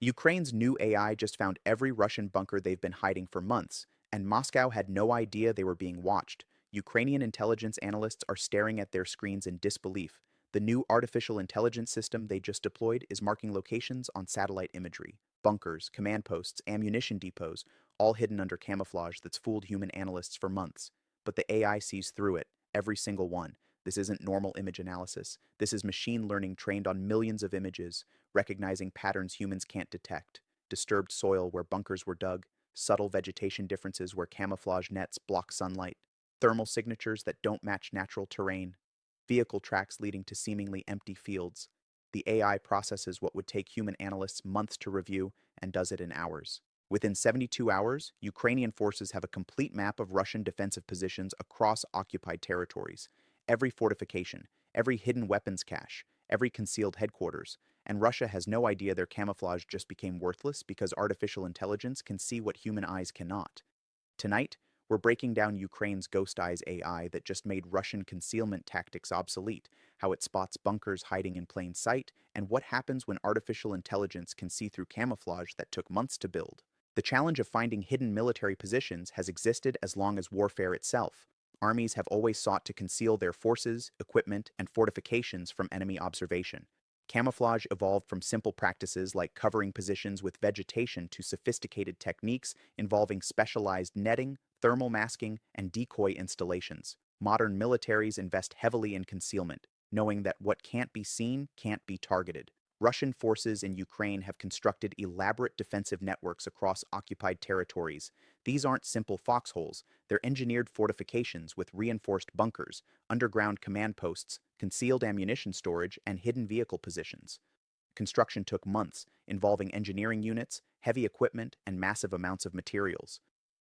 Ukraine's new AI just found every Russian bunker they've been hiding for months, and Moscow had no idea they were being watched. Ukrainian intelligence analysts are staring at their screens in disbelief. The new artificial intelligence system they just deployed is marking locations on satellite imagery, bunkers, command posts, ammunition depots, all hidden under camouflage that's fooled human analysts for months. But the AI sees through it, every single one. This isn't normal image analysis. This is machine learning trained on millions of images, recognizing patterns humans can't detect: disturbed soil where bunkers were dug, subtle vegetation differences where camouflage nets block sunlight, thermal signatures that don't match natural terrain, vehicle tracks leading to seemingly empty fields. The AI processes what would take human analysts months to review and does it in hours. Within 72 hours, Ukrainian forces have a complete map of Russian defensive positions across occupied territories. Every fortification, every hidden weapons cache, every concealed headquarters, and Russia has no idea their camouflage just became worthless because artificial intelligence can see what human eyes cannot. Tonight, we're breaking down Ukraine's Ghost Eyes AI that just made Russian concealment tactics obsolete, how it spots bunkers hiding in plain sight, and what happens when artificial intelligence can see through camouflage that took months to build. The challenge of finding hidden military positions has existed as long as warfare itself. Armies have always sought to conceal their forces, equipment, and fortifications from enemy observation. Camouflage evolved from simple practices like covering positions with vegetation to sophisticated techniques involving specialized netting, thermal masking, and decoy installations. Modern militaries invest heavily in concealment, knowing that what can't be seen can't be targeted. Russian forces in Ukraine have constructed elaborate defensive networks across occupied territories. These aren't simple foxholes, they're engineered fortifications with reinforced bunkers, underground command posts, concealed ammunition storage, and hidden vehicle positions. Construction took months, involving engineering units, heavy equipment, and massive amounts of materials.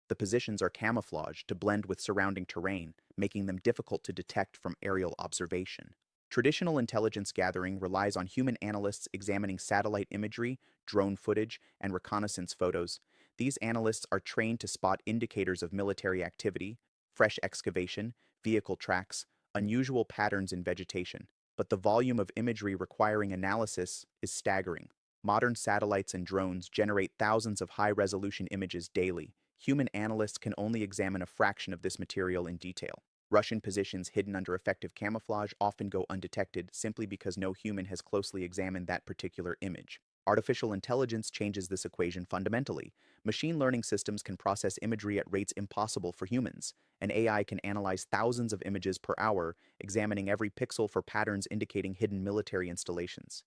The positions are camouflaged to blend with surrounding terrain, making them difficult to detect from aerial observation. Traditional intelligence gathering relies on human analysts examining satellite imagery, drone footage, and reconnaissance photos. These analysts are trained to spot indicators of military activity, fresh excavation, vehicle tracks, unusual patterns in vegetation. But the volume of imagery requiring analysis is staggering. Modern satellites and drones generate thousands of high-resolution images daily. Human analysts can only examine a fraction of this material in detail. Russian positions hidden under effective camouflage often go undetected simply because no human has closely examined that particular image. Artificial intelligence changes this equation fundamentally. Machine learning systems can process imagery at rates impossible for humans. An AI can analyze thousands of images per hour, examining every pixel for patterns indicating hidden military installations.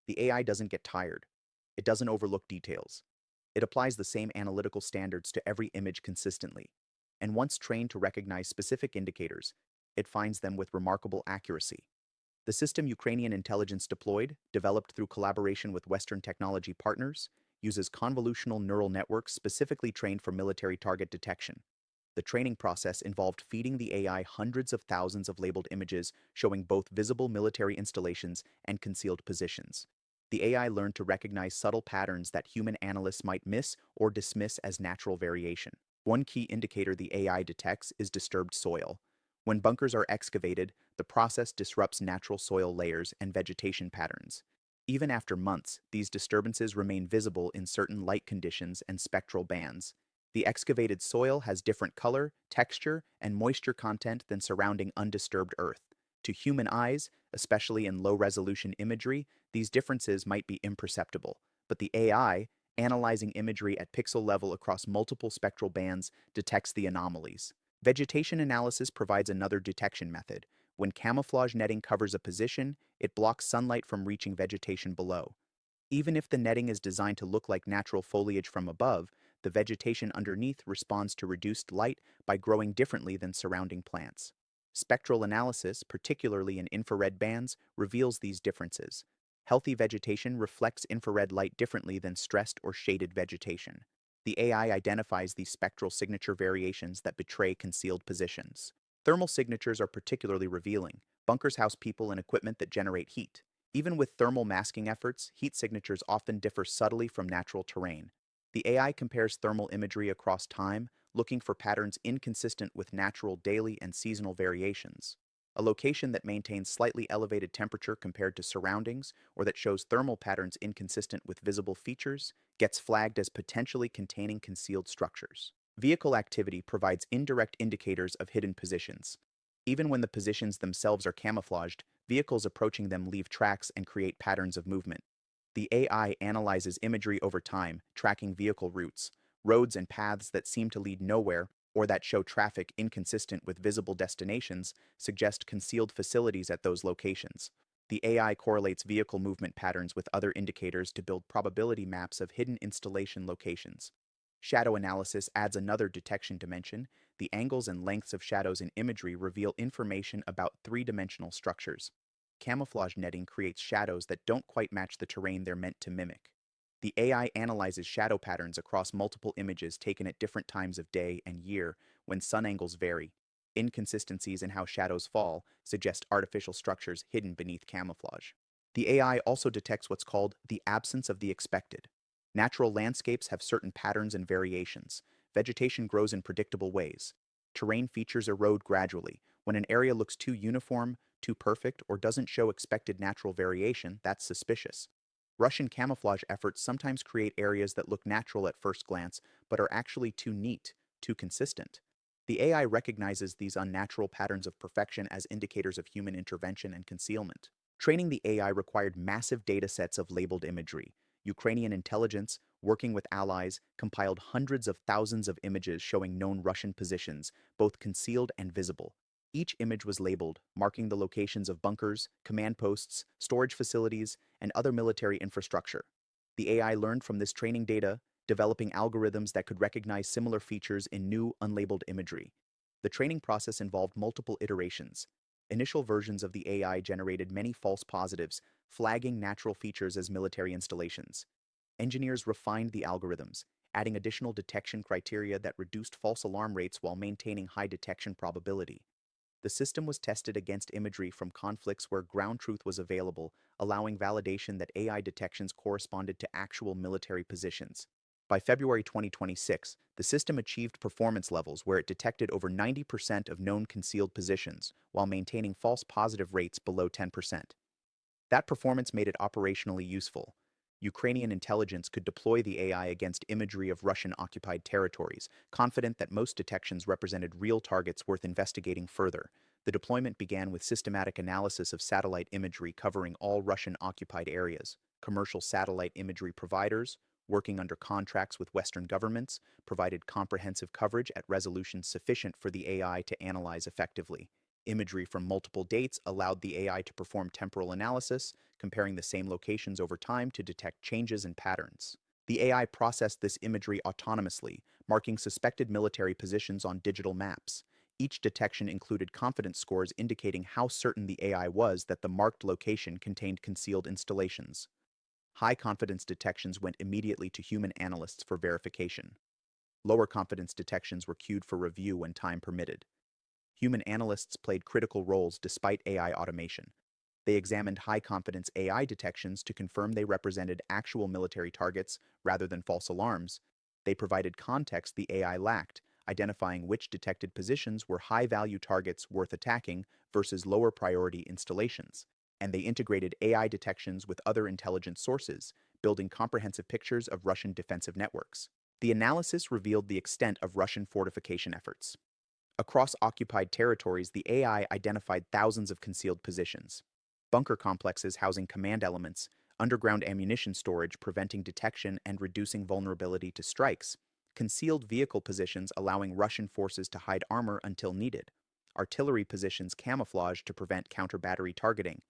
The AI doesn't get tired. It doesn't overlook details. It applies the same analytical standards to every image consistently. And once trained to recognize specific indicators, it finds them with remarkable accuracy. The system Ukrainian intelligence deployed, developed through collaboration with Western technology partners, uses convolutional neural networks specifically trained for military target detection. The training process involved feeding the AI hundreds of thousands of labeled images showing both visible military installations and concealed positions. The AI learned to recognize subtle patterns that human analysts might miss or dismiss as natural variation. One key indicator the AI detects is disturbed soil. When bunkers are excavated, the process disrupts natural soil layers and vegetation patterns. Even after months, these disturbances remain visible in certain light conditions and spectral bands. The excavated soil has different color, texture, and moisture content than surrounding undisturbed earth. To human eyes, especially in low-resolution imagery, these differences might be imperceptible, but the AI, analyzing imagery at pixel level across multiple spectral bands, detects the anomalies. Vegetation analysis provides another detection method. When camouflage netting covers a position, it blocks sunlight from reaching vegetation below. Even if the netting is designed to look like natural foliage from above, the vegetation underneath responds to reduced light by growing differently than surrounding plants. Spectral analysis, particularly in infrared bands, reveals these differences. Healthy vegetation reflects infrared light differently than stressed or shaded vegetation. The AI identifies these spectral signature variations that betray concealed positions. Thermal signatures are particularly revealing. Bunkers house people and equipment that generate heat. Even with thermal masking efforts, heat signatures often differ subtly from natural terrain. The AI compares thermal imagery across time, looking for patterns inconsistent with natural daily and seasonal variations. A location that maintains slightly elevated temperature compared to surroundings or that shows thermal patterns inconsistent with visible features gets flagged as potentially containing concealed structures. Vehicle activity provides indirect indicators of hidden positions. Even when the positions themselves are camouflaged, vehicles approaching them leave tracks and create patterns of movement. The AI analyzes imagery over time, tracking vehicle routes, roads and paths that seem to lead nowhere or that show traffic inconsistent with visible destinations suggest concealed facilities at those locations. The AI correlates vehicle movement patterns with other indicators to build probability maps of hidden installation locations. Shadow analysis adds another detection dimension. The angles and lengths of shadows in imagery reveal information about three-dimensional structures. Camouflage netting creates shadows that don't quite match the terrain they're meant to mimic. The AI analyzes shadow patterns across multiple images taken at different times of day and year when sun angles vary. Inconsistencies in how shadows fall suggest artificial structures hidden beneath camouflage. The AI also detects what's called the absence of the expected. Natural landscapes have certain patterns and variations. Vegetation grows in predictable ways. Terrain features erode gradually. When an area looks too uniform, too perfect, or doesn't show expected natural variation, that's suspicious. Russian camouflage efforts sometimes create areas that look natural at first glance, but are actually too neat, too consistent. The AI recognizes these unnatural patterns of perfection as indicators of human intervention and concealment. Training the AI required massive data sets of labeled imagery. Ukrainian intelligence, working with allies, compiled hundreds of thousands of images showing known Russian positions, both concealed and visible. Each image was labeled, marking the locations of bunkers, command posts, storage facilities, and other military infrastructure. The AI learned from this training data, developing algorithms that could recognize similar features in new, unlabeled imagery. The training process involved multiple iterations. Initial versions of the AI generated many false positives, flagging natural features as military installations. Engineers refined the algorithms, adding additional detection criteria that reduced false alarm rates while maintaining high detection probability. The system was tested against imagery from conflicts where ground truth was available, allowing validation that AI detections corresponded to actual military positions. By February 2026, the system achieved performance levels where it detected over 90% of known concealed positions, while maintaining false positive rates below 10%. That performance made it operationally useful. Ukrainian intelligence could deploy the AI against imagery of Russian-occupied territories, confident that most detections represented real targets worth investigating further. The deployment began with systematic analysis of satellite imagery covering all Russian-occupied areas. Commercial satellite imagery providers, working under contracts with Western governments, provided comprehensive coverage at resolutions sufficient for the AI to analyze effectively. Imagery from multiple dates allowed the AI to perform temporal analysis, comparing the same locations over time to detect changes in patterns. The AI processed this imagery autonomously, marking suspected military positions on digital maps. Each detection included confidence scores indicating how certain the AI was that the marked location contained concealed installations. High confidence detections went immediately to human analysts for verification. Lower confidence detections were queued for review when time permitted. Human analysts played critical roles despite AI automation. They examined high-confidence AI detections to confirm they represented actual military targets rather than false alarms. They provided context the AI lacked, identifying which detected positions were high-value targets worth attacking versus lower-priority installations. And they integrated AI detections with other intelligence sources, building comprehensive pictures of Russian defensive networks. The analysis revealed the extent of Russian fortification efforts. Across occupied territories, the AI identified thousands of concealed positions. Bunker complexes housing command elements, underground ammunition storage preventing detection and reducing vulnerability to strikes, concealed vehicle positions allowing Russian forces to hide armor until needed, artillery positions camouflaged to prevent counter-battery targeting.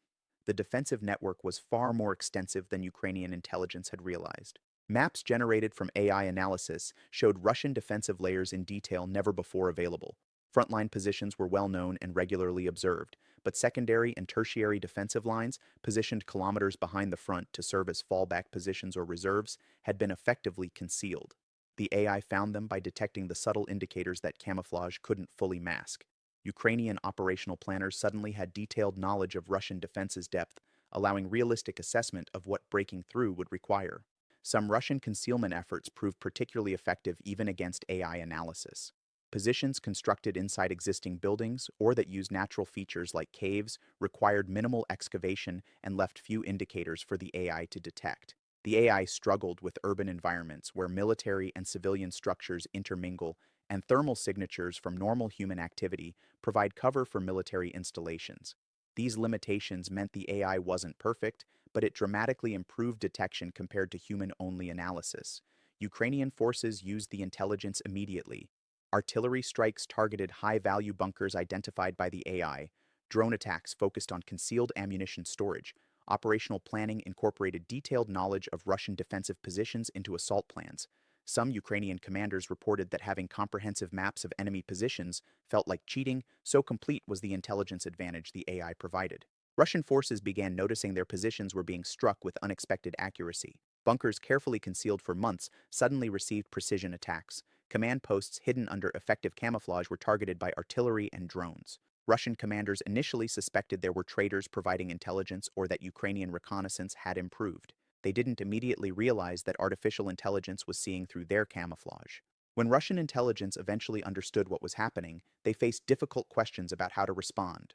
The defensive network was far more extensive than Ukrainian intelligence had realized. Maps generated from AI analysis showed Russian defensive layers in detail never before available. Frontline positions were well known and regularly observed, but secondary and tertiary defensive lines, positioned kilometers behind the front to serve as fallback positions or reserves, had been effectively concealed. The AI found them by detecting the subtle indicators that camouflage couldn't fully mask. Ukrainian operational planners suddenly had detailed knowledge of Russian defenses' depth, allowing realistic assessment of what breaking through would require. Some Russian concealment efforts proved particularly effective even against AI analysis. Positions constructed inside existing buildings or that use natural features like caves required minimal excavation and left few indicators for the AI to detect. The AI struggled with urban environments where military and civilian structures intermingle, and thermal signatures from normal human activity provide cover for military installations. These limitations meant the AI wasn't perfect, but it dramatically improved detection compared to human-only analysis. Ukrainian forces used the intelligence immediately. Artillery strikes targeted high-value bunkers identified by the AI. Drone attacks focused on concealed ammunition storage. Operational planning incorporated detailed knowledge of Russian defensive positions into assault plans. Some Ukrainian commanders reported that having comprehensive maps of enemy positions felt like cheating, so complete was the intelligence advantage the AI provided. Russian forces began noticing their positions were being struck with unexpected accuracy. Bunkers carefully concealed for months suddenly received precision attacks. Command posts hidden under effective camouflage were targeted by artillery and drones. Russian commanders initially suspected there were traitors providing intelligence or that Ukrainian reconnaissance had improved. They didn't immediately realize that artificial intelligence was seeing through their camouflage. When Russian intelligence eventually understood what was happening, they faced difficult questions about how to respond.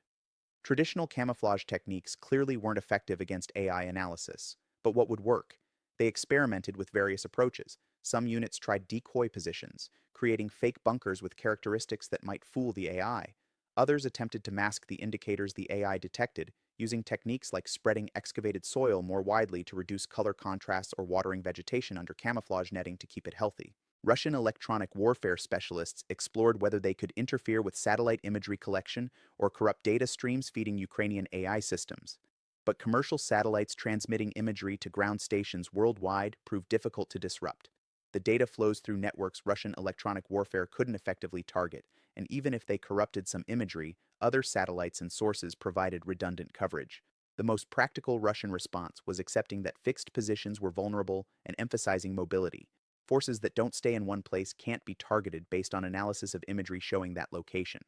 Traditional camouflage techniques clearly weren't effective against AI analysis. But what would work? They experimented with various approaches. Some units tried decoy positions, creating fake bunkers with characteristics that might fool the AI. Others attempted to mask the indicators the AI detected, using techniques like spreading excavated soil more widely to reduce color contrasts or watering vegetation under camouflage netting to keep it healthy. Russian electronic warfare specialists explored whether they could interfere with satellite imagery collection or corrupt data streams feeding Ukrainian AI systems. But commercial satellites transmitting imagery to ground stations worldwide proved difficult to disrupt. The data flows through networks Russian electronic warfare couldn't effectively target, and even if they corrupted some imagery, other satellites and sources provided redundant coverage. The most practical Russian response was accepting that fixed positions were vulnerable and emphasizing mobility. Forces that don't stay in one place can't be targeted based on analysis of imagery showing that location.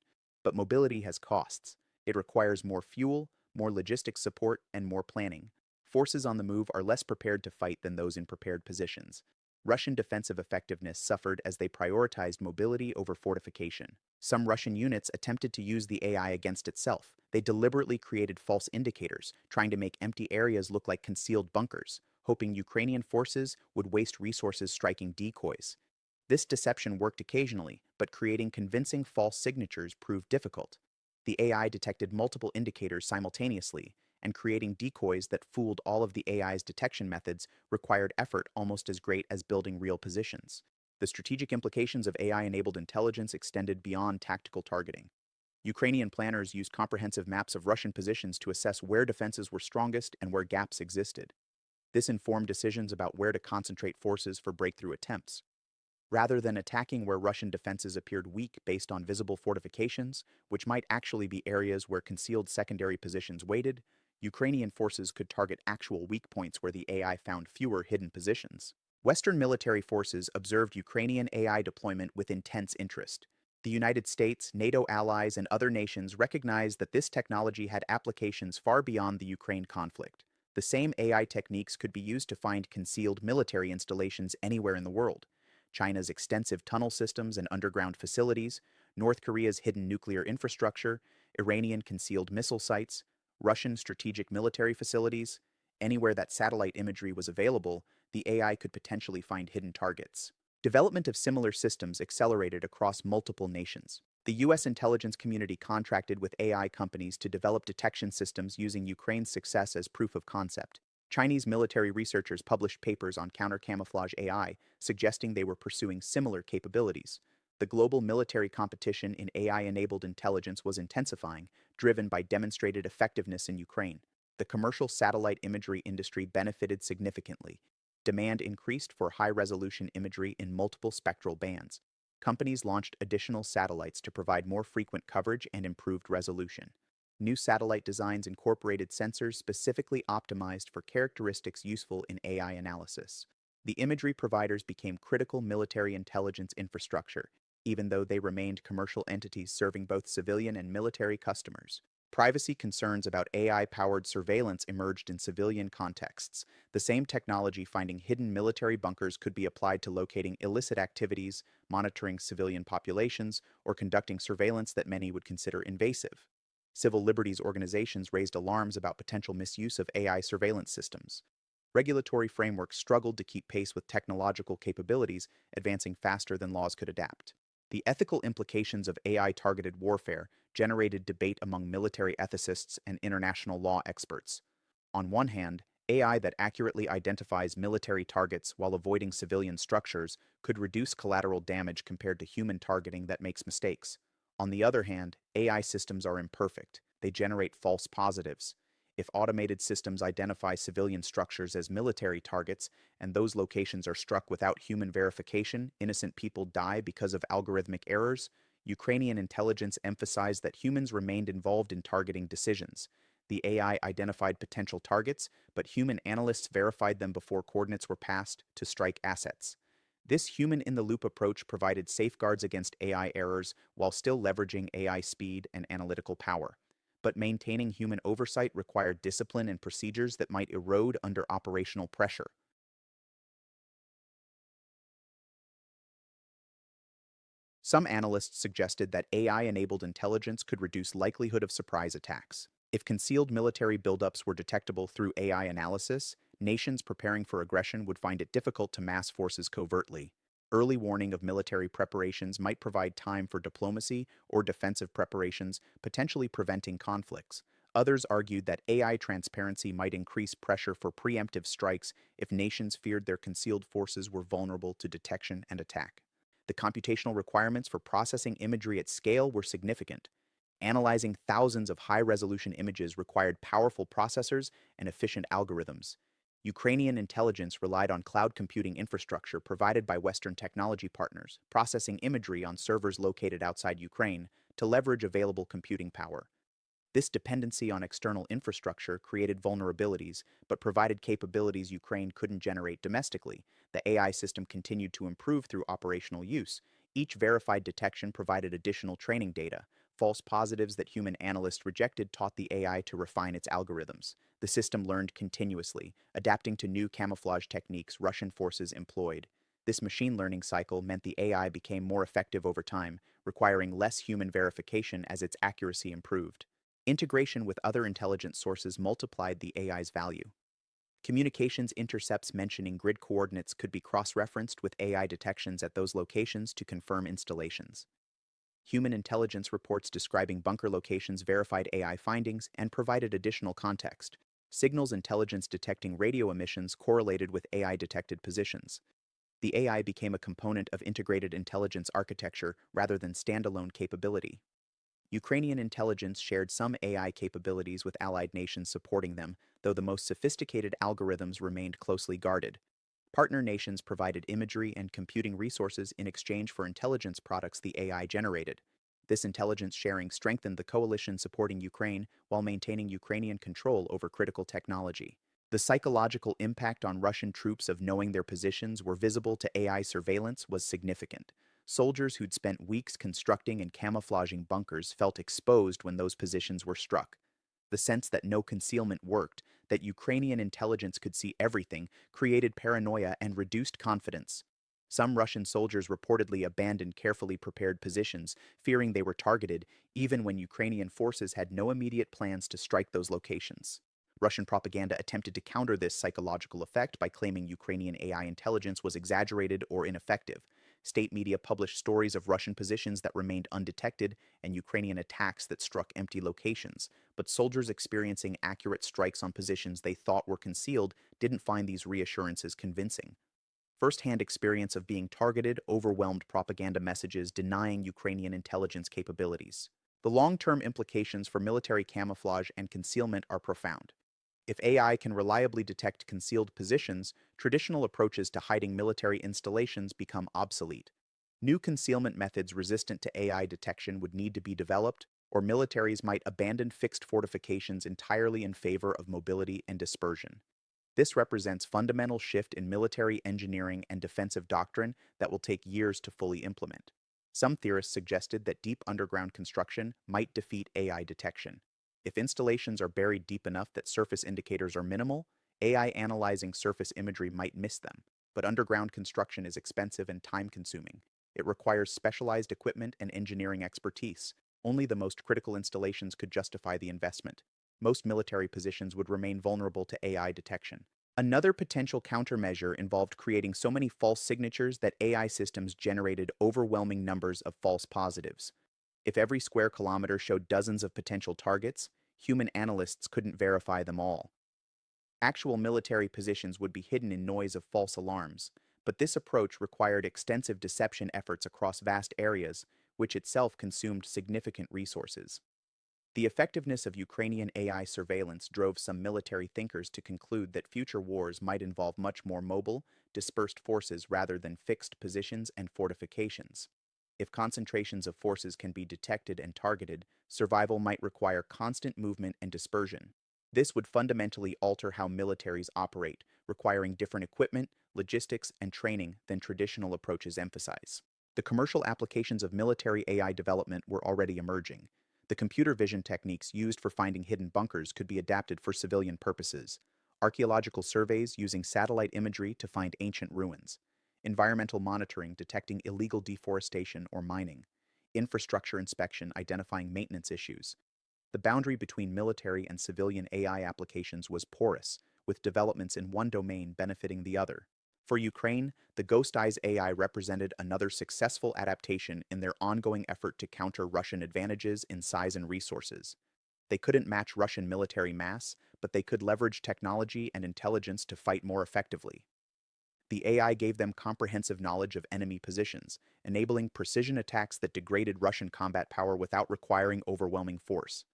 But mobility has costs. It requires more fuel, more logistics support, and more planning. Forces on the move are less prepared to fight than those in prepared positions. Russian defensive effectiveness suffered as they prioritized mobility over fortification. Some Russian units attempted to use the AI against itself. They deliberately created false indicators, trying to make empty areas look like concealed bunkers, hoping Ukrainian forces would waste resources striking decoys. This deception worked occasionally, but creating convincing false signatures proved difficult. The AI detected multiple indicators simultaneously, and creating decoys that fooled all of the AI's detection methods required effort almost as great as building real positions. The strategic implications of AI-enabled intelligence extended beyond tactical targeting. Ukrainian planners used comprehensive maps of Russian positions to assess where defenses were strongest and where gaps existed. This informed decisions about where to concentrate forces for breakthrough attempts. Rather than attacking where Russian defenses appeared weak based on visible fortifications, which might actually be areas where concealed secondary positions waited, Ukrainian forces could target actual weak points where the AI found fewer hidden positions. Western military forces observed Ukrainian AI deployment with intense interest. The United States, NATO allies, and other nations recognized that this technology had applications far beyond the Ukraine conflict. The same AI techniques could be used to find concealed military installations anywhere in the world. China's extensive tunnel systems and underground facilities, North Korea's hidden nuclear infrastructure, Iranian concealed missile sites, Russian strategic military facilities. Anywhere that satellite imagery was available, the AI could potentially find hidden targets. Development of similar systems accelerated across multiple nations. The U.S. intelligence community contracted with AI companies to develop detection systems using Ukraine's success as proof of concept. Chinese military researchers published papers on counter-camouflage AI, suggesting they were pursuing similar capabilities. The global military competition in AI-enabled intelligence was intensifying, driven by demonstrated effectiveness in Ukraine. The commercial satellite imagery industry benefited significantly. Demand increased for high-resolution imagery in multiple spectral bands. Companies launched additional satellites to provide more frequent coverage and improved resolution. New satellite designs incorporated sensors specifically optimized for characteristics useful in AI analysis. The imagery providers became critical military intelligence infrastructure, even though they remained commercial entities serving both civilian and military customers. Privacy concerns about AI-powered surveillance emerged in civilian contexts. The same technology finding hidden military bunkers could be applied to locating illicit activities, monitoring civilian populations, or conducting surveillance that many would consider invasive. Civil liberties organizations raised alarms about potential misuse of AI surveillance systems. Regulatory frameworks struggled to keep pace with technological capabilities, advancing faster than laws could adapt. The ethical implications of AI-targeted warfare generated debate among military ethicists and international law experts. On one hand, AI that accurately identifies military targets while avoiding civilian structures could reduce collateral damage compared to human targeting that makes mistakes. On the other hand, AI systems are imperfect. They generate false positives. If automated systems identify civilian structures as military targets and those locations are struck without human verification, innocent people die because of algorithmic errors. Ukrainian intelligence emphasized that humans remained involved in targeting decisions. The AI identified potential targets, but human analysts verified them before coordinates were passed to strike assets. This human-in-the-loop approach provided safeguards against AI errors while still leveraging AI speed and analytical power. But maintaining human oversight required discipline and procedures that might erode under operational pressure. Some analysts suggested that AI-enabled intelligence could reduce likelihood of surprise attacks. If concealed military buildups were detectable through AI analysis, nations preparing for aggression would find it difficult to mass forces covertly. Early warning of military preparations might provide time for diplomacy or defensive preparations, potentially preventing conflicts. Others argued that AI transparency might increase pressure for preemptive strikes if nations feared their concealed forces were vulnerable to detection and attack. The computational requirements for processing imagery at scale were significant. Analyzing thousands of high-resolution images required powerful processors and efficient algorithms. Ukrainian intelligence relied on cloud computing infrastructure provided by Western technology partners, processing imagery on servers located outside Ukraine to leverage available computing power. This dependency on external infrastructure created vulnerabilities, but provided capabilities Ukraine couldn't generate domestically. The AI system continued to improve through operational use. Each verified detection provided additional training data. False positives that human analysts rejected taught the AI to refine its algorithms. The system learned continuously, adapting to new camouflage techniques Russian forces employed. This machine learning cycle meant the AI became more effective over time, requiring less human verification as its accuracy improved. Integration with other intelligence sources multiplied the AI's value. Communications intercepts mentioning grid coordinates could be cross-referenced with AI detections at those locations to confirm installations. Human intelligence reports describing bunker locations verified AI findings and provided additional context. Signals intelligence detecting radio emissions correlated with AI-detected positions. The AI became a component of integrated intelligence architecture rather than standalone capability. Ukrainian intelligence shared some AI capabilities with allied nations supporting them, though the most sophisticated algorithms remained closely guarded. Partner nations provided imagery and computing resources in exchange for intelligence products the AI generated. This intelligence sharing strengthened the coalition supporting Ukraine while maintaining Ukrainian control over critical technology. The psychological impact on Russian troops of knowing their positions were visible to AI surveillance was significant. Soldiers who'd spent weeks constructing and camouflaging bunkers felt exposed when those positions were struck. The sense that no concealment worked, that Ukrainian intelligence could see everything, created paranoia and reduced confidence. Some Russian soldiers reportedly abandoned carefully prepared positions, fearing they were targeted, even when Ukrainian forces had no immediate plans to strike those locations. Russian propaganda attempted to counter this psychological effect by claiming Ukrainian AI intelligence was exaggerated or ineffective. State media published stories of Russian positions that remained undetected and Ukrainian attacks that struck empty locations, but soldiers experiencing accurate strikes on positions they thought were concealed didn't find these reassurances convincing. First-hand experience of being targeted overwhelmed propaganda messages denying Ukrainian intelligence capabilities. The long-term implications for military camouflage and concealment are profound. If AI can reliably detect concealed positions, traditional approaches to hiding military installations become obsolete. New concealment methods resistant to AI detection would need to be developed, or militaries might abandon fixed fortifications entirely in favor of mobility and dispersion. This represents fundamental shift in military engineering and defensive doctrine that will take years to fully implement. Some theorists suggested that deep underground construction might defeat AI detection. If installations are buried deep enough that surface indicators are minimal, AI analyzing surface imagery might miss them. But underground construction is expensive and time-consuming. It requires specialized equipment and engineering expertise. Only the most critical installations could justify the investment. Most military positions would remain vulnerable to AI detection. Another potential countermeasure involved creating so many false signatures that AI systems generated overwhelming numbers of false positives. If every square kilometer showed dozens of potential targets, human analysts couldn't verify them all. Actual military positions would be hidden in noise of false alarms, but this approach required extensive deception efforts across vast areas, which itself consumed significant resources. The effectiveness of Ukrainian AI surveillance drove some military thinkers to conclude that future wars might involve much more mobile, dispersed forces rather than fixed positions and fortifications. If concentrations of forces can be detected and targeted, survival might require constant movement and dispersion. This would fundamentally alter how militaries operate, requiring different equipment, logistics, and training than traditional approaches emphasize. The commercial applications of military AI development were already emerging. The computer vision techniques used for finding hidden bunkers could be adapted for civilian purposes. Archaeological surveys using satellite imagery to find ancient ruins. Environmental monitoring detecting illegal deforestation or mining. Infrastructure inspection identifying maintenance issues. The boundary between military and civilian AI applications was porous, with developments in one domain benefiting the other. For Ukraine, the Ghost Eyes AI represented another successful adaptation in their ongoing effort to counter Russian advantages in size and resources. They couldn't match Russian military mass, but they could leverage technology and intelligence to fight more effectively. The AI gave them comprehensive knowledge of enemy positions, enabling precision attacks that degraded Russian combat power without requiring overwhelming force.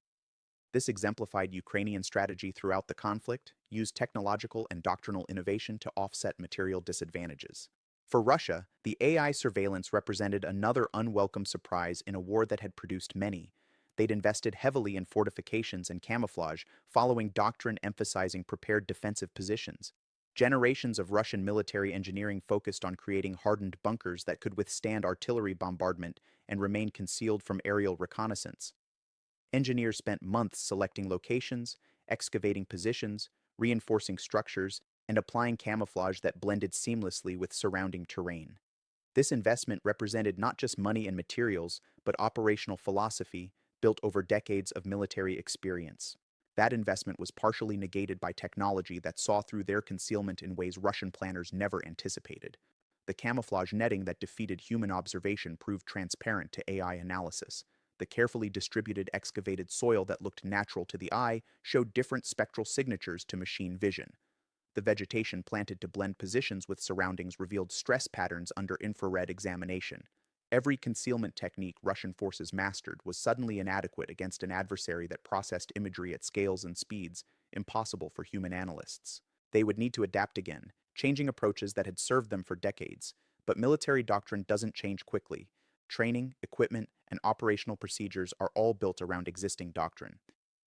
This exemplified Ukrainian strategy throughout the conflict, used technological and doctrinal innovation to offset material disadvantages. For Russia, the AI surveillance represented another unwelcome surprise in a war that had produced many. They'd invested heavily in fortifications and camouflage, following doctrine emphasizing prepared defensive positions. Generations of Russian military engineering focused on creating hardened bunkers that could withstand artillery bombardment and remain concealed from aerial reconnaissance. Engineers spent months selecting locations, excavating positions, reinforcing structures, and applying camouflage that blended seamlessly with surrounding terrain. This investment represented not just money and materials, but operational philosophy built over decades of military experience. That investment was partially negated by technology that saw through their concealment in ways Russian planners never anticipated. The camouflage netting that defeated human observation proved transparent to AI analysis. The carefully distributed excavated soil that looked natural to the eye showed different spectral signatures to machine vision. The vegetation planted to blend positions with surroundings revealed stress patterns under infrared examination. Every concealment technique Russian forces mastered was suddenly inadequate against an adversary that processed imagery at scales and speeds impossible for human analysts. They would need to adapt again, changing approaches that had served them for decades. But military doctrine doesn't change quickly. Training, equipment, and operational procedures are all built around existing doctrine.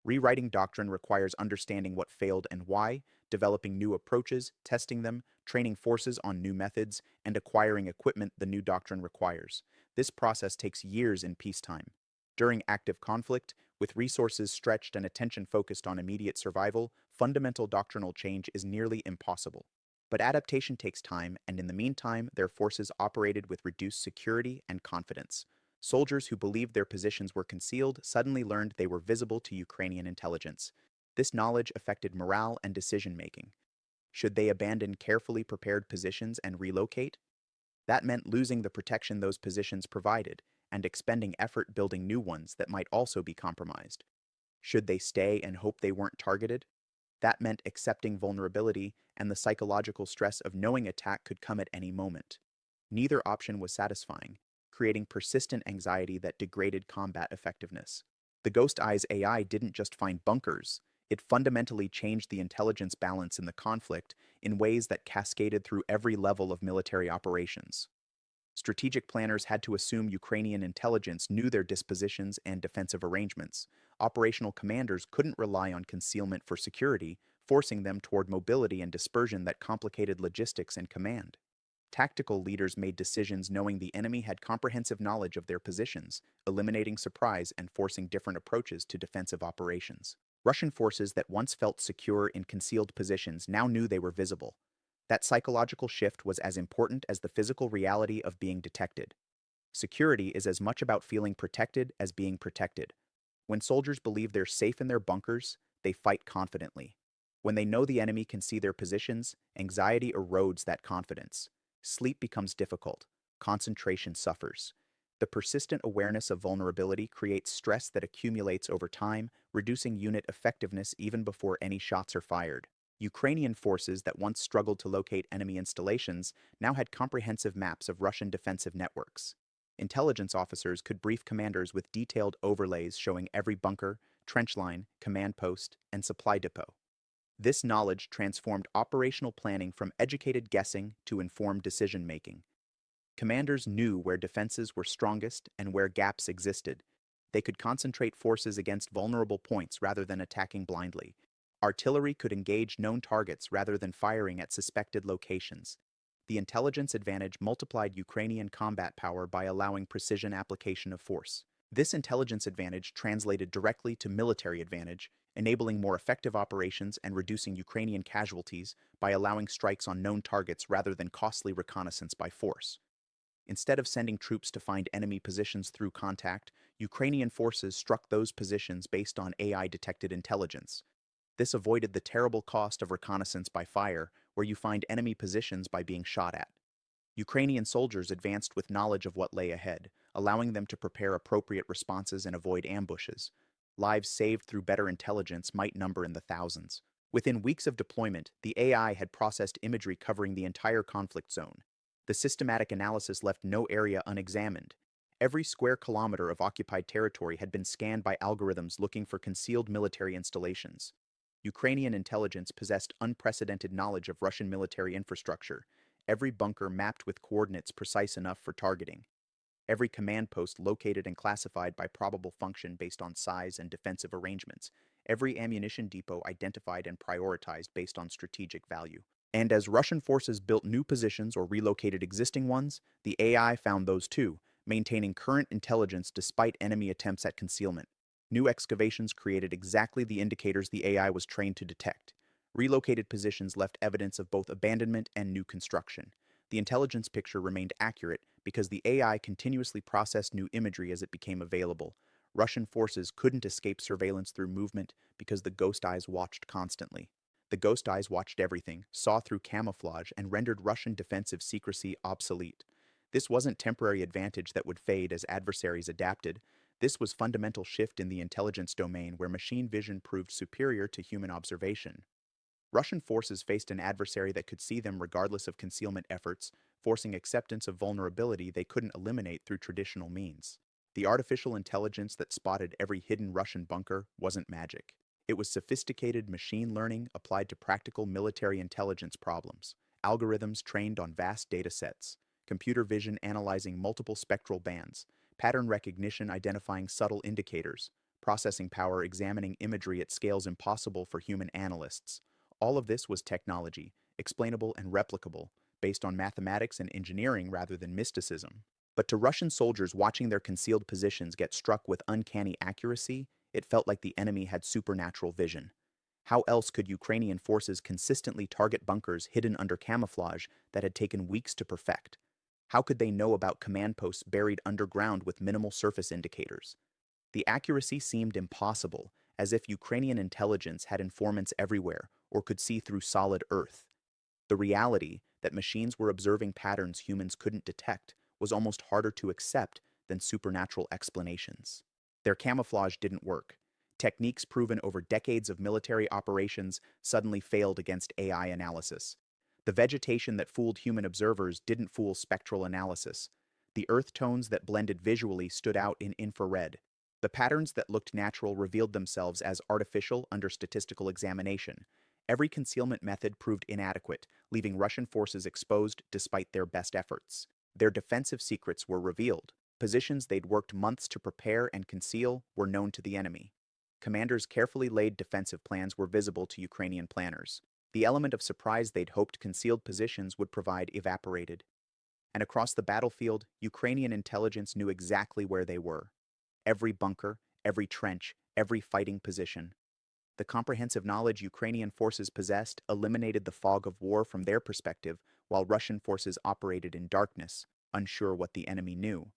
Rewriting doctrine requires understanding what failed and why, developing new approaches, testing them, training forces on new methods, and acquiring equipment the new doctrine requires. This process takes years in peacetime. During active conflict, with resources stretched and attention focused on immediate survival, fundamental doctrinal change is nearly impossible. But adaptation takes time, and in the meantime, their forces operated with reduced security and confidence. Soldiers who believed their positions were concealed suddenly learned they were visible to Ukrainian intelligence. This knowledge affected morale and decision-making. Should they abandon carefully prepared positions and relocate? That meant losing the protection those positions provided, and expending effort building new ones that might also be compromised. Should they stay and hope they weren't targeted? That meant accepting vulnerability and the psychological stress of knowing attack could come at any moment. Neither option was satisfying, creating persistent anxiety that degraded combat effectiveness. The Ghost Eyes AI didn't just find bunkers, it fundamentally changed the intelligence balance in the conflict in ways that cascaded through every level of military operations. Strategic planners had to assume Ukrainian intelligence knew their dispositions and defensive arrangements. Operational commanders couldn't rely on concealment for security, forcing them toward mobility and dispersion that complicated logistics and command. Tactical leaders made decisions knowing the enemy had comprehensive knowledge of their positions, eliminating surprise and forcing different approaches to defensive operations. Russian forces that once felt secure in concealed positions now knew they were visible. That psychological shift was as important as the physical reality of being detected. Security is as much about feeling protected as being protected. When soldiers believe they're safe in their bunkers, they fight confidently. When they know the enemy can see their positions, anxiety erodes that confidence. Sleep becomes difficult. Concentration suffers. The persistent awareness of vulnerability creates stress that accumulates over time, reducing unit effectiveness even before any shots are fired. Ukrainian forces that once struggled to locate enemy installations now had comprehensive maps of Russian defensive networks. Intelligence officers could brief commanders with detailed overlays showing every bunker, trench line, command post, and supply depot. This knowledge transformed operational planning from educated guessing to informed decision-making. Commanders knew where defenses were strongest and where gaps existed. They could concentrate forces against vulnerable points rather than attacking blindly. Artillery could engage known targets rather than firing at suspected locations. The intelligence advantage multiplied Ukrainian combat power by allowing precision application of force. This intelligence advantage translated directly to military advantage, enabling more effective operations and reducing Ukrainian casualties by allowing strikes on known targets rather than costly reconnaissance by force. Instead of sending troops to find enemy positions through contact, Ukrainian forces struck those positions based on AI-detected intelligence. This avoided the terrible cost of reconnaissance by fire, where you find enemy positions by being shot at. Ukrainian soldiers advanced with knowledge of what lay ahead, allowing them to prepare appropriate responses and avoid ambushes. Lives saved through better intelligence might number in the thousands. Within weeks of deployment, the AI had processed imagery covering the entire conflict zone. The systematic analysis left no area unexamined. Every square kilometer of occupied territory had been scanned by algorithms looking for concealed military installations. Ukrainian intelligence possessed unprecedented knowledge of Russian military infrastructure, every bunker mapped with coordinates precise enough for targeting, every command post located and classified by probable function based on size and defensive arrangements, every ammunition depot identified and prioritized based on strategic value. And as Russian forces built new positions or relocated existing ones, the AI found those too, maintaining current intelligence despite enemy attempts at concealment. New excavations created exactly the indicators the AI was trained to detect. Relocated positions left evidence of both abandonment and new construction. The intelligence picture remained accurate because the AI continuously processed new imagery as it became available. Russian forces couldn't escape surveillance through movement because the ghost eyes watched constantly. The ghost eyes watched everything, saw through camouflage, and rendered Russian defensive secrecy obsolete. This wasn't temporary advantage that would fade as adversaries adapted. This was fundamental shift in the intelligence domain where machine vision proved superior to human observation. Russian forces faced an adversary that could see them regardless of concealment efforts, forcing acceptance of vulnerability they couldn't eliminate through traditional means. The artificial intelligence that spotted every hidden Russian bunker wasn't magic. It was sophisticated machine learning applied to practical military intelligence problems, algorithms trained on vast data sets, computer vision analyzing multiple spectral bands, pattern recognition identifying subtle indicators, processing power examining imagery at scales impossible for human analysts. All of this was technology, explainable and replicable, based on mathematics and engineering rather than mysticism. But to Russian soldiers watching their concealed positions get struck with uncanny accuracy, it felt like the enemy had supernatural vision. How else could Ukrainian forces consistently target bunkers hidden under camouflage that had taken weeks to perfect? How could they know about command posts buried underground with minimal surface indicators? The accuracy seemed impossible, as if Ukrainian intelligence had informants everywhere or could see through solid earth. The reality that machines were observing patterns humans couldn't detect was almost harder to accept than supernatural explanations. Their camouflage didn't work. Techniques proven over decades of military operations suddenly failed against AI analysis. The vegetation that fooled human observers didn't fool spectral analysis. The earth tones that blended visually stood out in infrared. The patterns that looked natural revealed themselves as artificial under statistical examination. Every concealment method proved inadequate, leaving Russian forces exposed despite their best efforts. Their defensive secrets were revealed. Positions they'd worked months to prepare and conceal were known to the enemy. Commanders' carefully laid defensive plans were visible to Ukrainian planners. The element of surprise they'd hoped concealed positions would provide evaporated. And across the battlefield, Ukrainian intelligence knew exactly where they were. Every bunker, every trench, every fighting position. The comprehensive knowledge Ukrainian forces possessed eliminated the fog of war from their perspective, while Russian forces operated in darkness, unsure what the enemy knew.